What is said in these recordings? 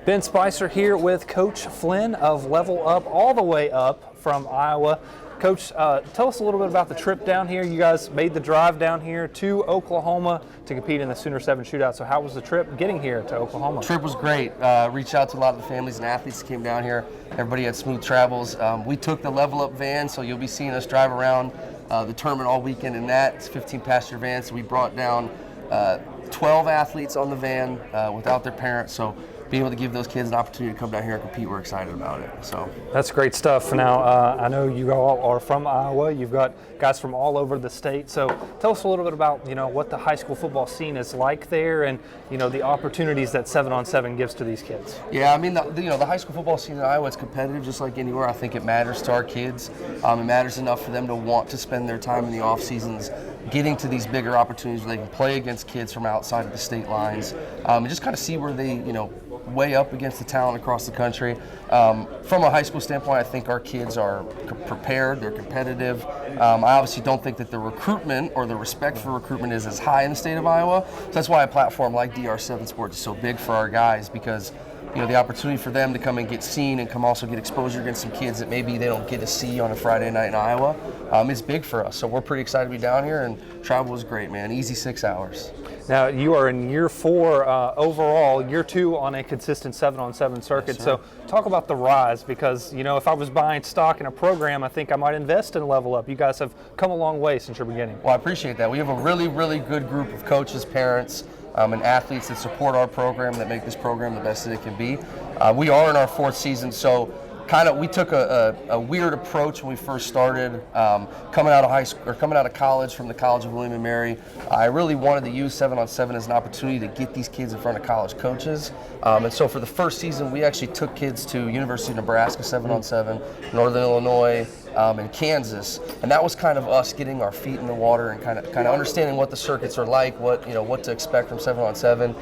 Ben Spicer here with Coach Flynn of LevelUp, all the way up from Iowa. Coach, tell us a little bit about the trip down here. You guys made the drive down here to Oklahoma to compete in the Sooner 7 shootout. So how was the trip getting here to Oklahoma? The trip was great. Reached out to a lot of the families and athletes that came down here. Everybody had smooth travels. We took the LevelUp van, so you'll be seeing us drive around the tournament all weekend in that. It's a 15-passenger van, so we brought down 12 athletes on the van without their parents. So being able to give those kids an opportunity to come down here and compete, we're excited about it. So that's great stuff. Now, I know you all are from Iowa. You've got guys from all over the state. So tell us a little bit about, what the high school football scene is like there, and the opportunities that 7-on-7 gives to these kids. Yeah, I mean, the high school football scene in Iowa is competitive, just like anywhere. I think it matters to our kids. It matters enough for them to want to spend their time in the off seasons getting to these bigger opportunities where they can play against kids from outside of the state lines, and just kind of see where they, way up against the talent across the country. From a high school standpoint, I think our kids are prepared, they're competitive. I obviously don't think that the recruitment or the respect for recruitment is as high in the state of Iowa. So that's why a platform like DR7 Sports is so big for our guys, because the opportunity for them to come and get seen and come also get exposure against some kids that maybe they don't get to see on a Friday night in Iowa is big for us. So we're pretty excited to be down here, and travel was great, man. Easy 6 hours. Now, you are in year 4 overall, year 2 on a consistent 7-on-7 circuit. Yes, so talk about the rise, because, if I was buying stock in a program, I think I might invest in LevelUp. You guys have come a long way since your beginning. Well, I appreciate that. We have a really, really good group of coaches, parents, and athletes that support our program, that make this program the best that it can be. We are in our 4th season, so we took a weird approach when we first started. Coming out of high school, or coming out of college from the College of William & Mary, I really wanted to use 7-on-7 as an opportunity to get these kids in front of college coaches. And so for the first season, we actually took kids to University of Nebraska 7-on-7, Northern Illinois, and Kansas, and that was kind of us getting our feet in the water and kind of understanding what the circuits are like, what to expect from 7-on-7.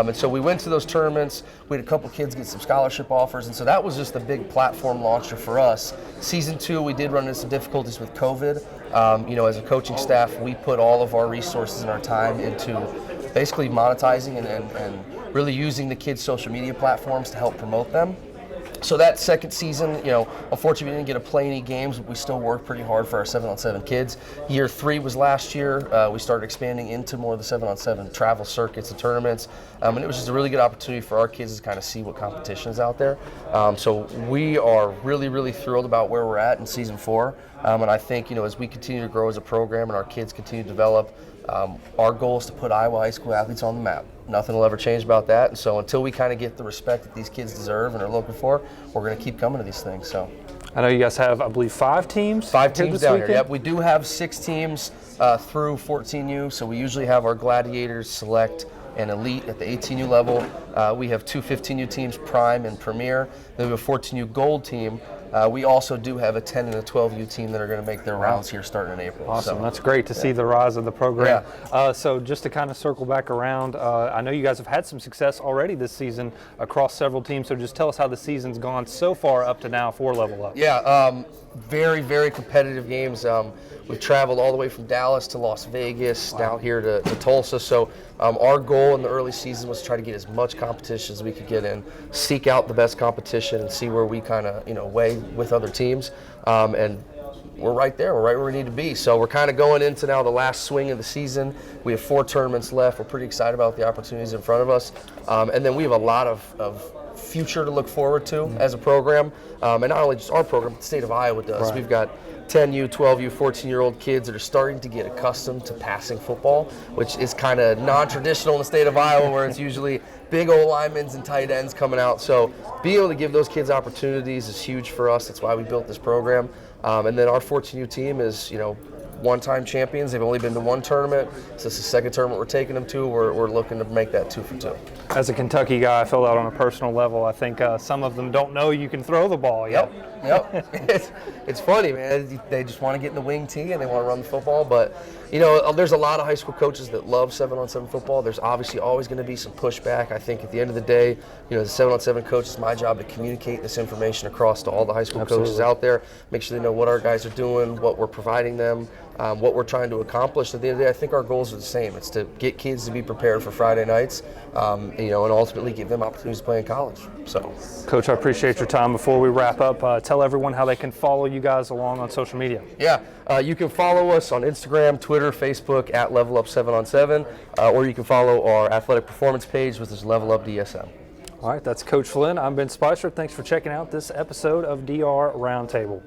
And so we went to those tournaments. We had a couple kids get some scholarship offers, and so that was just a big platform launcher for us. Season 2, we did run into some difficulties with COVID. As a coaching staff, we put all of our resources and our time into basically monetizing and really using the kids' social media platforms to help promote them. So that second season, unfortunately we didn't get to play any games, but we still worked pretty hard for our 7-on-7 kids. Year 3 was last year. We started expanding into more of the 7-on-7 travel circuits and tournaments, and it was just a really good opportunity for our kids to kind of see what competition is out there. So we are really, really thrilled about where we're at in season 4, and I think, as we continue to grow as a program and our kids continue to develop, our goal is to put Iowa high school athletes on the map. Nothing will ever change about that, and so until we kind of get the respect that these kids deserve and are looking for, we're going to keep coming to these things. So I know you guys have, I believe, 5 teams? 5 teams down here, yep. We do have 6 teams through 14U, so we usually have our Gladiators, Select, and Elite at the 18U level. We have 2 15U teams, Prime and Premier. Then we have a 14U Gold team. We also do have a 10 and a 12U team that are going to make their rounds here starting in April. Awesome. So, that's great to see the rise of the program. Yeah. So just to kind of circle back around, I know you guys have had some success already this season across several teams, so just tell us how the season's gone so far up to now for LevelUp. Yeah, very, very competitive games. We've traveled all the way from Dallas to Las Vegas, down here to Tulsa. So our goal in the early season was to try to get as much competition as we could get in, seek out the best competition, and see where we kind of weigh with other teams. And we're right there. We're right where we need to be. So we're kind of going into now the last swing of the season. We have 4 tournaments left. We're pretty excited about the opportunities in front of us. And then we have a lot of future to look forward to as a program. And not only just our program, but the state of Iowa does. Right. We've got 10U, 12U, 14-year-old kids that are starting to get accustomed to passing football, which is kind of non-traditional in the state of Iowa, where it's usually big old linemen and tight ends coming out. So being able to give those kids opportunities is huge for us. That's why we built this program. And then our 14U team is, one-time champions. They've only been to 1 tournament. So it's the 2nd tournament we're taking them to. We're looking to make that 2 for 2. As a Kentucky guy, I feel that on a personal level. I think some of them don't know you can throw the ball yet. Yep. It's funny, man. They just want to get in the wing tee and they want to run the football. But, there's a lot of high school coaches that love 7-on-7 football. There's obviously always going to be some pushback. I think at the end of the day, as a 7-on-7 coach, it's my job to communicate this information across to all the high school coaches out there, make sure they know what our guys are doing, what we're providing them, what we're trying to accomplish. At the end of the day, I think our goals are the same. It's to get kids to be prepared for Friday nights, and ultimately give them opportunities to play in college. So, Coach, I appreciate your time. Before we wrap up, tell everyone how they can follow you guys along on social media. Yeah, you can follow us on Instagram, Twitter, Facebook at LevelUp 7on7, or you can follow our athletic performance page, which is LevelUp DSM. All right, that's Coach Flynn. I'm Ben Spicer. Thanks for checking out this episode of DR Roundtable.